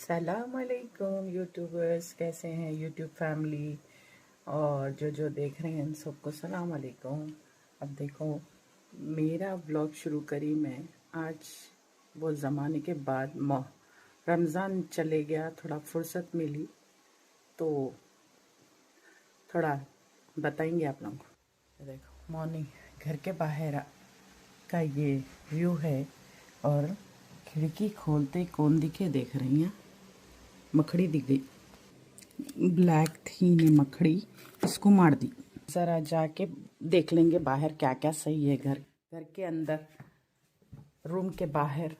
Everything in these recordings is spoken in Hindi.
सलाम अलैकुम यूट्यूबर्स, कैसे हैं यूट्यूब फैमिली। और जो देख रहे हैं उन सबको सलाम अलैकुम। अब देखो, मेरा व्लॉग शुरू करी मैं आज वो ज़माने के बाद। रमज़ान चले गया, थोड़ा फुर्सत मिली तो थोड़ा बताएंगे आप लोगों को। देखो मॉर्निंग, घर के बाहर का ये व्यू है और खिड़की खोलते ही कौन दिखे देख रही हैं? मकड़ी दिख गई। ब्लैक थी ने मकड़ी, इसको मार दी। ज़रा जाके देख लेंगे बाहर क्या क्या सही है। घर घर के अंदर, रूम के बाहर,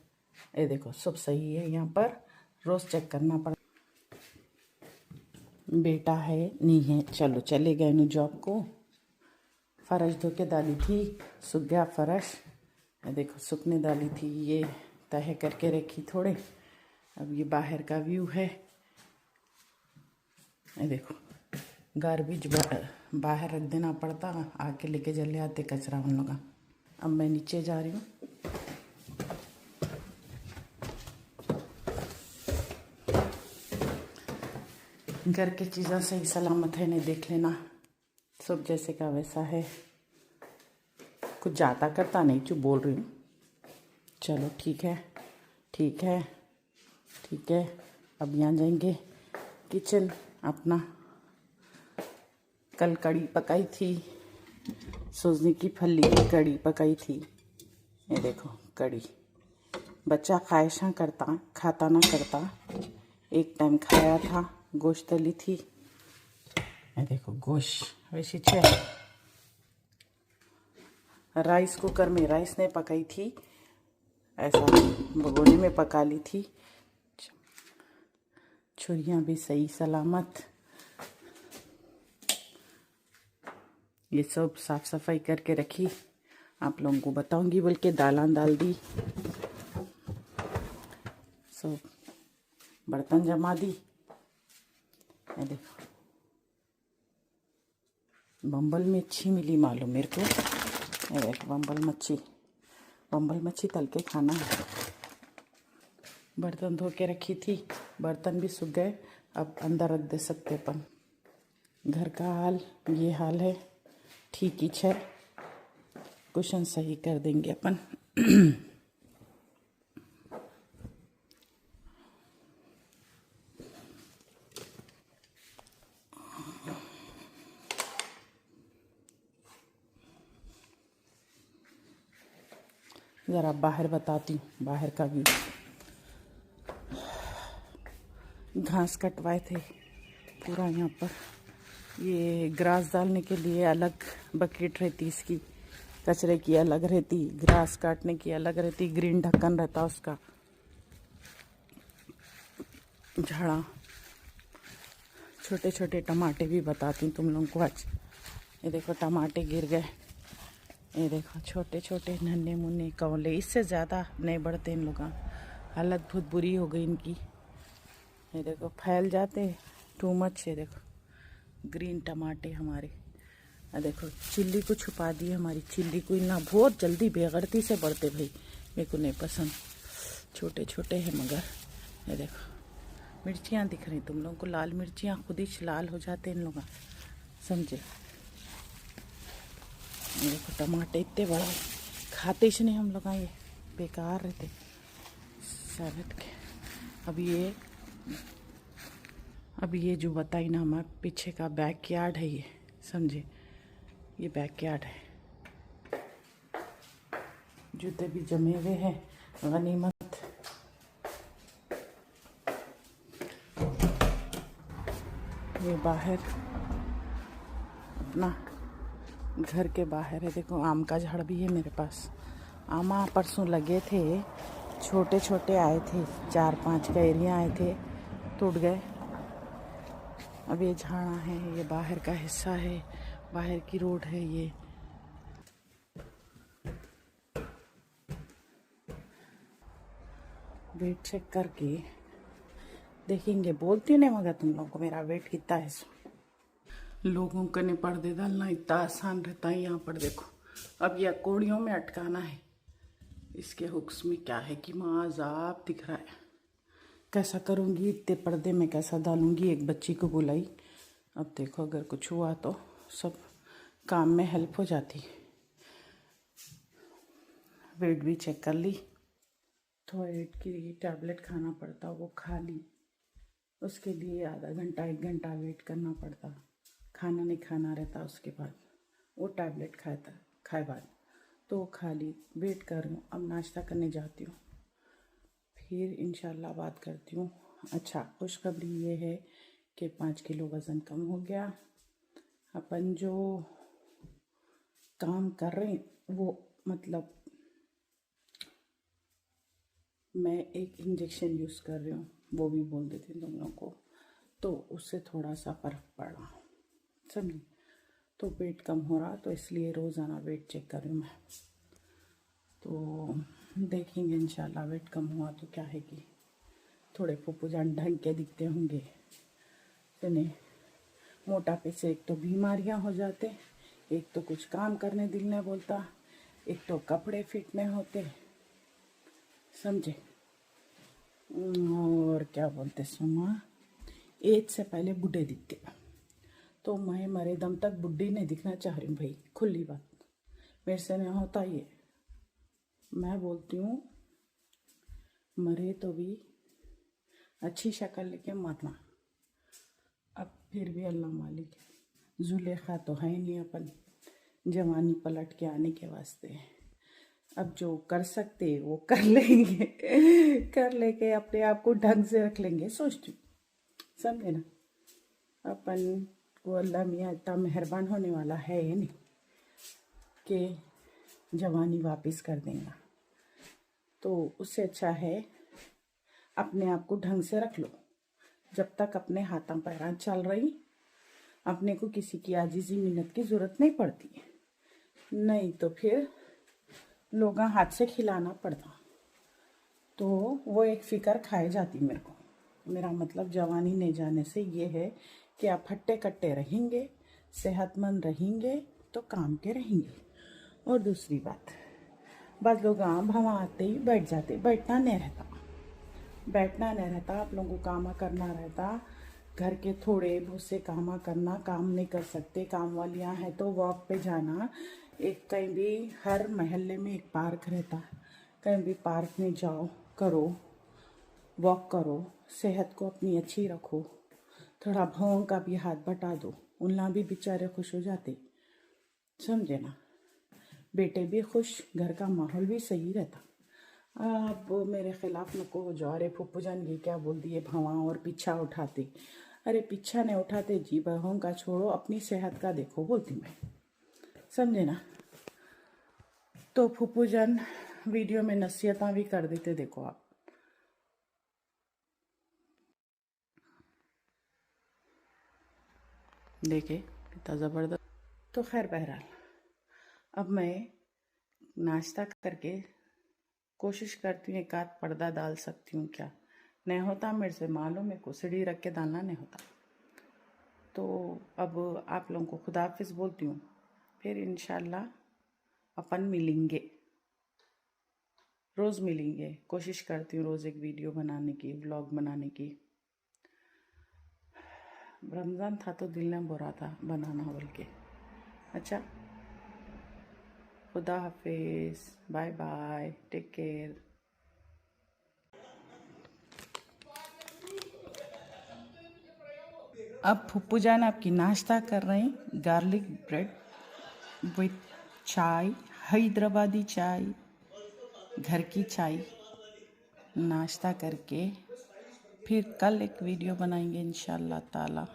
ये देखो सब सही है। यहाँ पर रोज़ चेक करना पड़ा। बेटा है नहीं है, चलो चले गए नु जॉब को। फर्श धो के डाली थी, सूख गया फर्श। ये देखो सूखने डाली थी, ये तह करके रखी थोड़े। अब ये बाहर का व्यू है। ये देखो गार्बेज बाहर रख देना पड़ता, आके लेके चले आते कचरा उन लोग। अब मैं नीचे जा रही हूँ। घर की चीज़ें सही सलामत है, नहीं देख लेना। सब जैसे का वैसा है, कुछ जाता करता नहीं, चुप बोल रही हूँ। चलो ठीक है ठीक है ठीक है। अब यहाँ जाएंगे किचन अपना। कल कड़ी पकाई थी, सूजने की फली की कड़ी पकाई थी। ये देखो कड़ी, बच्चा ख्वाहिशां करता खाता ना करता। एक टाइम खाया था, गोश्त तली थी। ये देखो गोश्त वैसे छे। राइस कुकर में राइस नहीं पकाई थी, ऐसा भगोने में पका ली थी। छुरियाँ भी सही सलामत। ये सब साफ सफाई करके रखी, आप लोगों को बताऊंगी बोल के दालान डाल दी। सब बर्तन जमा दी। ये देखो बम्बल में अच्छी मिली मालूम मेरे को। ये देखो बम्बल मच्छी तल के खाना है। बर्तन धो के रखी थी, बर्तन भी सूख गए। अब अंदर रख दे सकते अपन। घर का हाल ये हाल है, ठीक ही है। कुशन सही कर देंगे अपन। ज़रा बाहर बताती हूँ, बाहर का व्यू। घास कटवाए थे पूरा यहाँ पर। ये ग्रास डालने के लिए अलग बकेट रहती, इसकी कचरे की अलग रहती, ग्रास काटने की अलग रहती, ग्रीन ढक्कन रहता उसका। झाड़ा, छोटे छोटे टमाटे भी बताती हूँ तुम लोगों को आज। ये देखो टमाटे गिर गए। ये देखो छोटे छोटे नन्हे मुन्ने कौले, इससे ज़्यादा नहीं बढ़ते इन लोग। हालत बहुत बुरी हो गई इनकी। ये देखो फैल जाते टू मच। ये देखो ग्रीन टमाटे हमारे। देखो चिल्ली को छुपा दी हमारी। चिल्ली को ना बहुत जल्दी बेगरती से बढ़ते भाई, मेरे को नहीं पसंद। छोटे छोटे हैं मगर। ये देखो मिर्चियाँ दिख रही तुम लोगों को, लाल मिर्चियाँ खुद ही लाल हो जाते इन लोग, समझे। ये देखो टमाटे इतने बड़ा, खाते ही नहीं हम लोग, ये बेकार रहते सैलेड के। अब ये जो बताई ना, हमारे पीछे का बैकयार्ड है ये, समझे। ये बैकयार्ड है, जूते भी जमे हुए हैं, गनीमत। ये बाहर अपना घर के बाहर है, देखो आम का झाड़ भी है मेरे पास। आमा परसों लगे थे, छोटे छोटे आए थे, 4-5 कैरियाँ आए थे, टूट गए। अब ये झाड़ा है, ये बाहर का हिस्सा है, बाहर की रोड है ये। वेट चेक करके देखेंगे, बोलती नहीं मगर तुम लोगों को मेरा वेट कितना है। लोगों को नहीं पर्दे डालना इतना आसान रहता है। यहाँ पर देखो, अब यह कोड़ियों में अटकाना है। इसके हुक्स में क्या है कि माजाब दिख रहा है, कैसा करूँगी, इतने पर्दे में कैसा डालूँगी। एक बच्ची को बुलाई, अब देखो अगर कुछ हुआ तो सब काम में हेल्प हो जाती। वेट भी चेक कर ली, थायराइड की टैबलेट खाना पड़ता, वो खा ली। उसके लिए आधा घंटा 1 घंटा वेट करना पड़ता, खाना नहीं खाना रहता। उसके बाद वो टैबलेट खाए बाद तो वो खा ली। वेट कर रही हूँ, अब नाश्ता करने जाती हूँ, फिर इंशाल्लाह बात करती हूँ। अच्छा, खुशखबरी ये है कि 5 किलो वज़न कम हो गया। अपन जो काम कर रहे हैं वो मतलब मैं एक इंजेक्शन यूज़ कर रही हूँ, वो भी बोल देती हूँ तुम लोगों को, तो उससे थोड़ा सा फ़र्क पड़ा, समझी। तो वेट कम हो रहा, तो इसलिए रोज़ाना वेट चेक कर रही हूँ मैं। तो देखेंगे इंशाल्लाह वेट कम हुआ तो क्या है कि थोड़े फूफू जान ढंग के दिखते होंगे। सुने, मोटापे से एक तो बीमारियां हो जाते, एक तो कुछ काम करने दिल नहीं बोलता, एक तो कपड़े फिट नहीं होते, समझे। और क्या बोलते सुमा, एज से पहले बूढ़े दिखते। तो मैं मरे दम तक बुढ़ी नहीं दिखना चाह रही हूँ भाई, खुली बात, मेरे से नहीं होता ये। मैं बोलती हूँ मरे तो भी अच्छी शक्ल लेके मरना। अब फिर भी अल्लाह मालिक है, जुलेखा तो है नहीं अपन जवानी पलट के आने के वास्ते। अब जो कर सकते वो कर लेंगे कर लेके अपने आप को ढंग से रख लेंगे, सोचती हूँ, समझे ना। अपन को अल्लाह मियाँ इतना मेहरबान होने वाला है ये नहीं कि जवानी वापस कर देगा। तो उससे अच्छा है अपने आप को ढंग से रख लो। जब तक अपने हाथों पैरों चल रही, अपने को किसी की आजीजी मिन्नत की ज़रूरत नहीं पड़ती, नहीं तो फिर लोग हाथ से खिलाना पड़ता। तो वो एक फ़िक्र खाए जाती मेरे को। मेरा मतलब जवानी नहीं जाने से ये है कि आप हट्टे कट्टे रहेंगे, सेहतमंद रहेंगे तो काम के रहेंगे। और दूसरी बात, बस लोग भवा आते ही बैठ जाते, बैठना नहीं रहता, बैठना नहीं रहता। आप लोगों को काम करना रहता, घर के थोड़े बहुत से काम करना। काम नहीं कर सकते, काम वालियाँ हैं तो वॉक पे जाना। एक कहीं भी हर महल्ले में एक पार्क रहता, कहीं भी पार्क में जाओ, करो वॉक करो, सेहत को अपनी अच्छी रखो। थोड़ा भावों का भी हाथ बटा दो, उनला भी बेचारे खुश हो जाते, समझे ना। बेटे भी खुश, घर का माहौल भी सही रहता। अब वो मेरे खिलाफ नको हो जाओ, अरे फूफू जान ये क्या बोल दिए भवा और पीछा उठाते। अरे पीछा नहीं उठाते जी, बहन का छोड़ो, अपनी सेहत का देखो बोलती मैं, समझे ना। तो फूफू जान वीडियो में नसीहतां भी कर देते, देखो आप। देखे कितना ज़बरदस्त। तो खैर बहरहाल, अब मैं नाश्ता करके कोशिश करती हूँ एक आध पर्दा डाल सकती हूँ क्या, नहीं होता मेरे से, मालूम है कुसड़ी रख के डालना नहीं होता। तो अब आप लोगों को खुदा हाफिज़ बोलती हूँ, फिर इंशाल्लाह अपन मिलेंगे, रोज़ मिलेंगे। कोशिश करती हूँ रोज़ एक वीडियो बनाने की, व्लॉग बनाने की। रमज़ान था तो दिल न बुरा था बनाना बोल के। अच्छा, खुदा हाफिज़, बाय बाय, टेक केयर। अब फूफू जान आपकी नाश्ता कर रहे हैं, गार्लिक ब्रेड विथ चाय, हैदराबादी चाय, घर की चाय। नाश्ता करके फिर कल एक वीडियो बनाएंगे इंशाल्लाह ताला।